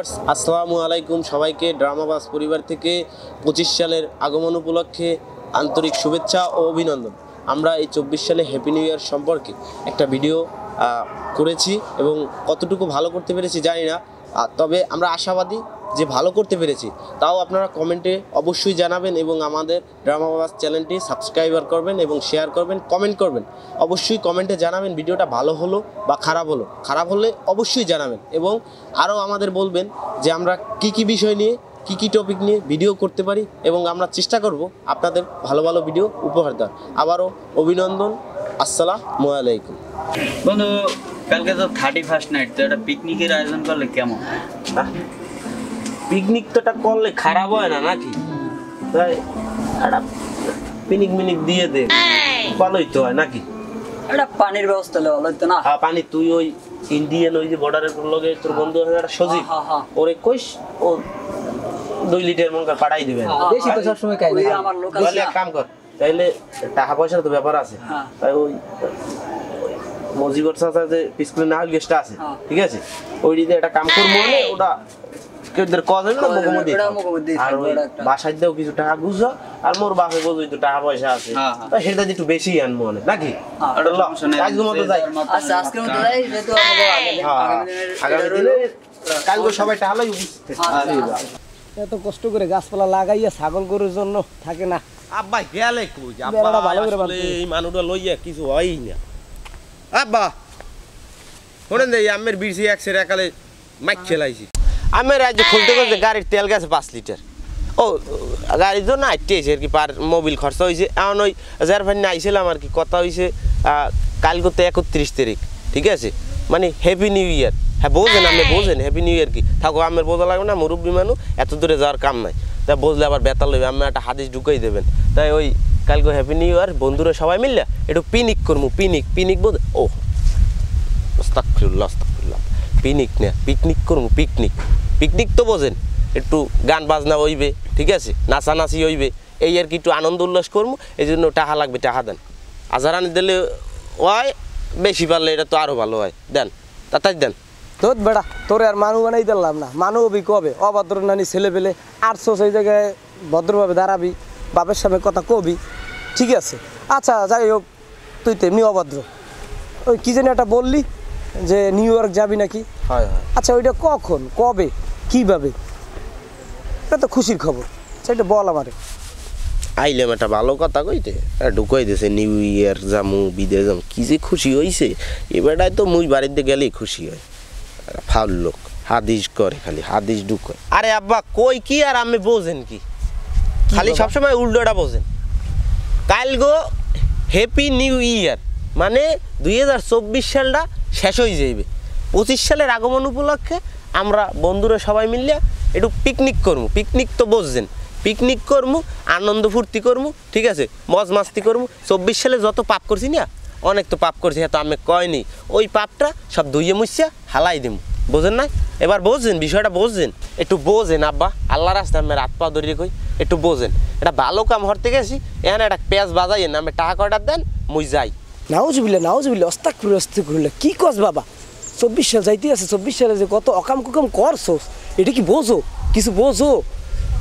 Viewers আসসালামু আলাইকুম সবাইকে ড্রামাবাজ পরিবার থেকে 25 সালের আগমন উপলক্ষে আন্তরিক শুভেচ্ছা ও অভিনন্দন। আমরা এই 24 সালে হ্যাপি নিউ ইয়ার সম্পর্কে একটা ভিডিও করেছি এবং কতটুকু ভালো করতে পেরেছি জানি না, তবে আমরা আশাবাদী যে ভালো করতে পেরেছি। তাও আপনারা কমেন্টে অবশ্যই জানাবেন এবং আমাদের ড্রামাবাজ চ্যানেলটি সাবস্ক্রাইবার করবেন এবং শেয়ার করবেন, কমেন্ট করবেন। অবশ্যই কমেন্টে জানাবেন ভিডিওটা ভালো হলো বা খারাপ হলো। খারাপ হলে অবশ্যই জানাবেন এবং আরও আমাদের বলবেন যে আমরা কি বিষয় নিয়ে কি টপিক নিয়ে ভিডিও করতে পারি এবং আমরা চেষ্টা করব আপনাদের ভালো ভালো ভিডিও উপহার দেওয়ার। আবারও অভিনন্দন, আসসালামু আলাইকুম। বন্ধু, কালকে তো 31st নাইট, তো একটা পিকনিকের আয়োজন করলে কেমন? পিকনিক তো করলে খারাপ হয় না নাকি? তাই একটা পিকনিক দিয়ে দে, ভালোই তো হয় নাকি? একটা পানির ব্যবস্থা হলে ভালো হতো না? হ্যাঁ, পানি তুই ওই ইন্ডিয়ান ওই যে বর্ডারের লগে তোর বন্ধু একটা সজীব, ওরে কইস ও 2 লিটার মন করে পাঠাই দিবেন। বেশি তো সব সময় খাই না। আমার লোক আছে, এক কাম কর, তাইলে টাকা পয়সার তো ব্যাপার আছে। তাই ওই মজিবর চাচা যে পিছনে নাহল গেস্টটা আছে, ঠিক আছে, ওই দিকে একটা কাম করবো মানে ওটা কেউদের কজন না মুখোমুখি আর ওই বাসায় দিয়েও কিছু টাকা গুছো আর মোর বাপে বোঝই তো টাকা পয়সা আছে, সেটা একটু বেশি আনবো মনে নাকি? আজকের মতো যাই, আজকের মতো যাই, যেহেতু আগামী দিনে কালকে সবাই টাকালাই উপস্থিত। এত কষ্ট করে গাছপালা লাগাইয়া ছাগল গরুর জন্য থাকে না। আব্বা গেলে কই? আব্বা ভালো করে এই মানুষটা লইয়া কিছু হয়ই না। আব্বা শোনেন যে আমের বিড়ছি একসের একালে মাইক খেলাইছি। আমের আজ খুলতে খুলতে গাড়ির তেল গেছে 5 লিটার। ও গাড়ির জন্য আইটেছে আর কি, পার মোবিল খরচা হয়েছে। এমন ওই যার ফাইনে আইছিলাম আর কি, কথা হয়েছে কাল করতে 31 তারিখ, ঠিক আছে, মানে হ্যাপি নিউ ইয়ার। হ্যাঁ বোঝেন, আপনি বোঝেন হ্যাপি নিউ ইয়ার কি? থাকো আমের বোঝা লাগবে না, মুরব্বী মানুষ এত দূরে যাওয়ার কাম নাই। তা বুঝলে আবার বেতাল লইবে, আমি একটা হাদিস ঢুকাই দেবেন। তাই ওই কালকে হ্যাপি নিউ ইয়ার বন্ধুরা সবাই মিললে একটু পিকনিক করবো। পিকনিক বোঝ? ও আস্তাগফিরুল্লাহ আস্তাগফিরুল্লাহ, পিকনিক না পিকনিক করবো। পিকনিক তো বোঝেন, একটু গান বাজনা হইবে, ঠিক আছে, নাচানাচি হইবে, এই আর কি, একটু আনন্দ উল্লাস করবো। এই জন্য টাকা লাগবে, টাকা দেন। আজার আনি দিলে হয়, বেশি পারলে এটা তো আরও ভালো হয়, দেন তাতাই দেন। তোর বেড়া তোর আর মানু বানাই দিলাম না, মানু হবি কবে? অভদ্র নানি ছেলে পেলে আটশো সেই জায়গায় ভদ্রভাবে দাঁড়াবি, বাপের সামনে কথা কবি, ঠিক আছে? আচ্ছা যাই হোক, তুই তেমনি অভদ্র। ওই কি জানি একটা বললি যে নিউ ইয়র্ক যাবি নাকি? হয় হয়। আচ্ছা ওইটা কখন, কবে, কীভাবে? এটা তো খুশির খবর, সেটা বল আমারে। আইলাম একটা ভালো কথা কইতে, ঢুকাই দিয়েছে নিউ ইয়ার যামু, বিদেশ যামু, কি যে খুশি হয়েছে। এবারটায় তো মুই বাড়িতে গেলেই খুশি হয়। ফাউল লোক হাদিস করে, খালি হাদিস ঢুকায়। আরে আব্বা কই কি আর আমি বোঝেন কি? খালি সবসময় উল্টোটা বোঝেন। কাল গো হ্যাপি নিউ ইয়ার, মানে 2024 সালটা শেষ হয়ে যাইবে। 25 সালের আগমন উপলক্ষে আমরা বন্ধুরা সবাই মিললে একটু পিকনিক করবো। পিকনিক তো বুঝছেন, পিকনিক করবো, আনন্দ ফুর্তি করবো, ঠিক আছে, মজ মাস্তি করবো। 24 সালে যত পাপ করছি না, অনেক তো পাপ করছি, তো আমি কয়নি, ওই পাপটা সব ধুইয়ে মুছিয়া হালাই দিব, বোঝেন না? এবার বোঝেন, বিষয়টা বোঝেন, একটু বোঝেন আব্বা, আল্লাহর রাস্তায় আমি রাত পা ধরিয়ে কই, একটু বোঝেন। এটা ভালো কাম হরতে গেছি, এখানে একটা পেঁয়াজ বাজাইয়েন, আমি টাকা কয়টা দেন, মুই যাই। নাউজুবিল্লাহ অস্তাগফিরুল্লাহ, কি কস বাবা? 24 সাল যাইতে আছে, 24 সালে যে কত অকাম কুকাম করছোস, এটা কি বোঝো? কিছু বোঝো?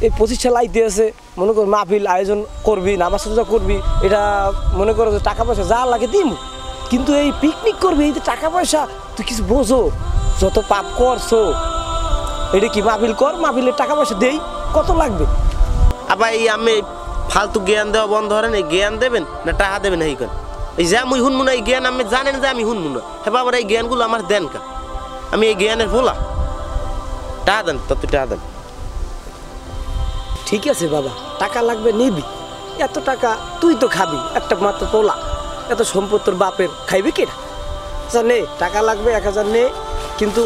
এই 25 সাল আইতে আছে, মনে কর মাহফিল আয়োজন করবি, নামাজ রোজা করবি, এটা মনে করো যে টাকা পয়সা যা লাগে দিম, কিন্তু এই পিকনিক করবি, এই যে টাকা পয়সা, তুই কিছু বোঝো? যত পাপ করছো, এটা কি মাহফিল কর, মাহফিলের টাকা পয়সা দেই, কত লাগবে? আবার এই আমি ফালতু জ্ঞান দেওয়া বন্ধ করেন। এই জ্ঞান দেবেন না টাকা দেবেন? এই কেন এই যে আমি শুনবো না, এই জ্ঞান আমি জানেন যে আমি শুনবো না। হ্যাঁ বাবার এই জ্ঞানগুলো আমার দেন কা? আমি এই জ্ঞানের ভোলা, টাকা দেন, তত টাকা দেন। ঠিক আছে বাবা, টাকা লাগবে নিবি, এত টাকা তুই তো খাবি, একটা মাত্র তোলা, এত সম্পদ তোর বাপের, খাইবি কিনা? আচ্ছা নে, টাকা লাগবে 1000 নে, কিন্তু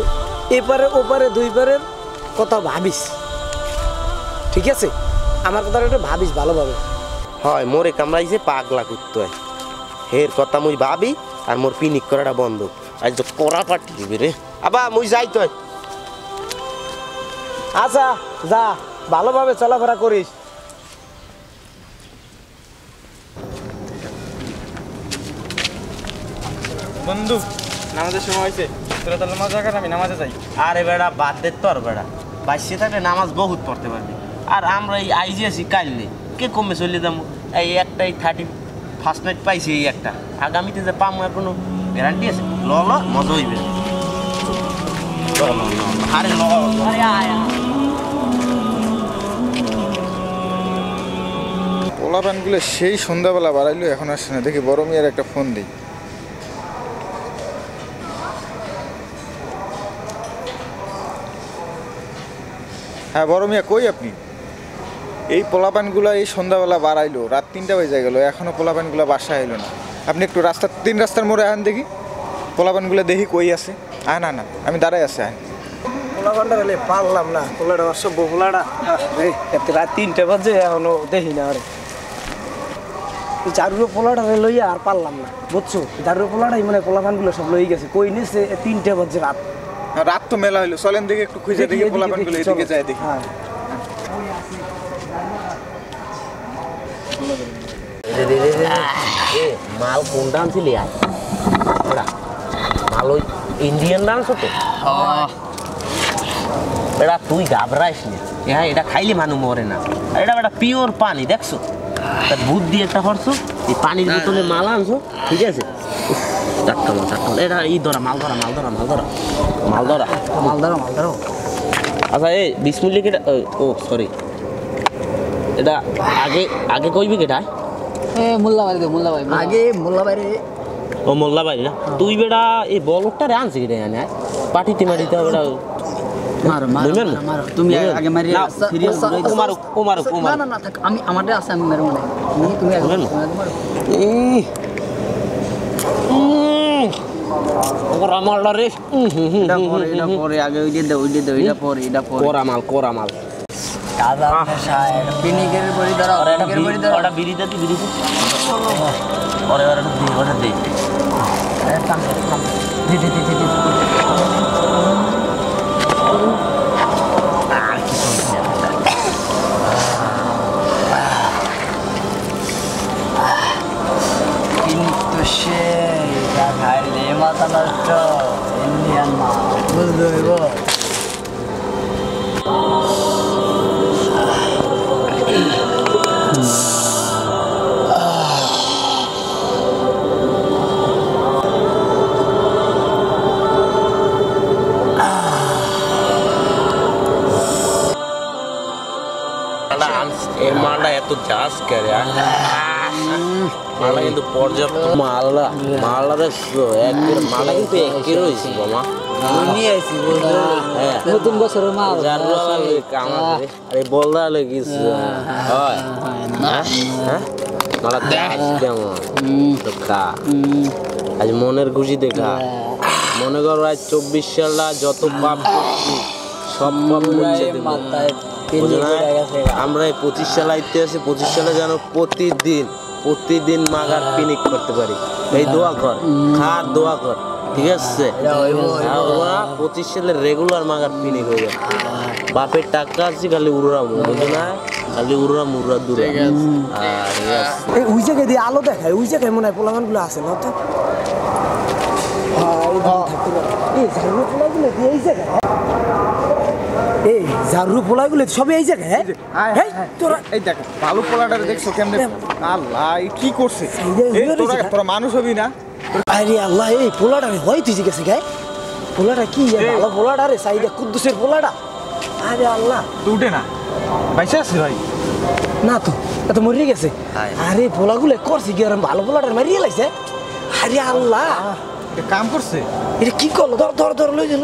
এপারে ওপারে 2 পারের কথা ভাবিস, ঠিক আছে? আমার কথা একটু ভাবিস ভালোভাবে। হয় মোরে কামড়াইছে পাগলা করতে হয়, হের কথা মুই ভাবি, আর মোর পিনিক করাটা বন্ধ। আজ তো কড়া পাটি দিবে রে। আবার মুই যাই তো। আচ্ছা যা, ভালোভাবে চলাফেরা করিস। বন্ধু নামাজের সময় হয়েছে, তোরা তাহলে নামাজ রাখার, আমি নামাজে যাই। আরে বেড়া বাদ দে তোর বেড়া, বাঁচিয়ে থাকলে নামাজ বহুত পড়তে পারবে। আর আমরা এই আইজি আছি কাইলে কে কমে চলে যাবো, এই একটাই 31st নাইট পাইছি, এই একটা আগামীতে যে পামো আর কোনো গ্যারান্টি আছে? ল ল মজা হইবে। আরে ল পোলাপানগুলো সেই সন্ধ্যাবেলা বাড়াইলো, এখন আসছে না। দেখি বড় মিয়ার একটা ফোন দিই। হ্যাঁ বড় মিয়া, কই আপনি? এই পোলাপানগুলো এই সন্ধ্যাবেলা বাড়াইলো, রাত 3টা বেজে গেল, এখনো পোলাপানগুলো বাসায় এলো না। আপনি একটু তিন রাস্তার মোড়ে আন দেখি, পোলাপানগুলো দেখি কই আছে। না না, আমি দাঁড়াই আছে। পোলাপানটা হলে পারলাম না, পোলাটা অসভ্য পোলাটা। এত রাত 3টে বাজে এখনো দেখি না। আরে চারুর পোলাটা লইয়া আর পারলাম না, বুঝছো? চারুর পোলাটাই মানে পোলাপানগুলো সব লই গেছে, কই নিছে 3টে বাজে রাত। রাত তো মেলা হইলো, চলেন দেখি একটু খুঁজে দেখি পোলাপানগুলো, এদিকে যায় দেখি। মাল কোন ডান্স ছিলি? মাল ওই ইন্ডিয়ান ডান্স হতো। এটা তুই ঘাবড়াইস না, হ্যাঁ এটা খাইলে মানুষ মরে না। এটা একটা পিওর পানি, দেখছো? ভূত দিয়ে একটা করছো, এই পানির বোতলে মাল আনছো, ঠিক আছে? চারটা মাল, এটা ই ধরা মাল ধরা মাল ধরা মাল ধরা মাল ধরা মাল ধরা মাল ধরো। আচ্ছা এই 20 মিনিট কেটা? ও সরি, এটা আগে আগে কইবি কেটা? মোল্লাবাড়ি দে, মোল্লাবাড়ি আগে মোল্লাবাড়ি। ও মোল্লাবাড়ি না? তুই বেটা এই বলটারে আনছি কেটে জানে পাটিতে মাটিতে বেটা মারো মারো মারো, তুমি আগে মারি। সিরিয়াস ও মারো ও মারো ও মারো। না না থাক, আমি আমারটা আছে, আমি মারবো না। তুমি আগে মারো। ওর আমালটা রে, এটা পরে আগে ওই দে ওই দে এটা পরে কোরা মাল দাদা শায়ের পিনিকের বড়ি ধরা। আর এটা বিড়ি দে ওরে ওরে দে আর কি শুনছিস? কিন্তু সে খাইলে মাথা নষ্ট, ইন্ডিয়ান মা বুঝতে হইব। এই মালটা এত চাষ করে, মালটা কিন্তু পর্যাপ্ত। মালটা দেখছো একবার, মালটা কিন্তু একের হয়েছে মামা। নিয়ে আসি নতুন বছরের মাল। আরে বলদা লেগেছে হয় মালা চাষ কেমন খা, আজ মনের খুশি দেখা। মনে করো আজ 24 সালটা যত পাপ করছি সব পাপ মুছে দেব। আমরা 25 সাল আইতে আছি, 25 সালে যেন প্রতিদিন মাগার পিনিক করতে পারি। এই দোয়া কর, খার দোয়া কর, ঠিক আছে? 25 সালে রেগুলার মাগার পিনিক হয়ে যাবে। বাপের টাকা আছে খালি উড়া, বুঝো না? খালি উড়া দূরে। এই ওই জায়গায় দিয়ে আলো দেখায়, ওই জায়গায় মনে হয় পোলাপানগুলো আছে না তো? এই ঝাড়ু পোলাগুলো সবই এই জায়গায়। তোরা এই দেখ ভালো পোলাটারে দেখছো কেমনে? আল্লাহ কি করছে? তোরা মানুষ হবি না? আরে আল্লাহ, এই পোলাটা হয় তুই গেছে গায়ে। পোলাটা কি ভালো পোলাটা রে, সাইডে কুদ্দুসের পোলাটা। আরে আল্লাহ, তুই উঠে না বাইসা আছে ভাই? না তো, এত মরে গেছে। আরে পোলাগুলো করছে কি আর ভালো পোলাটার মারিয়ে লাগছে। আরে আল্লাহ, কাম করছে। এটা কি করলো? ধর লই যা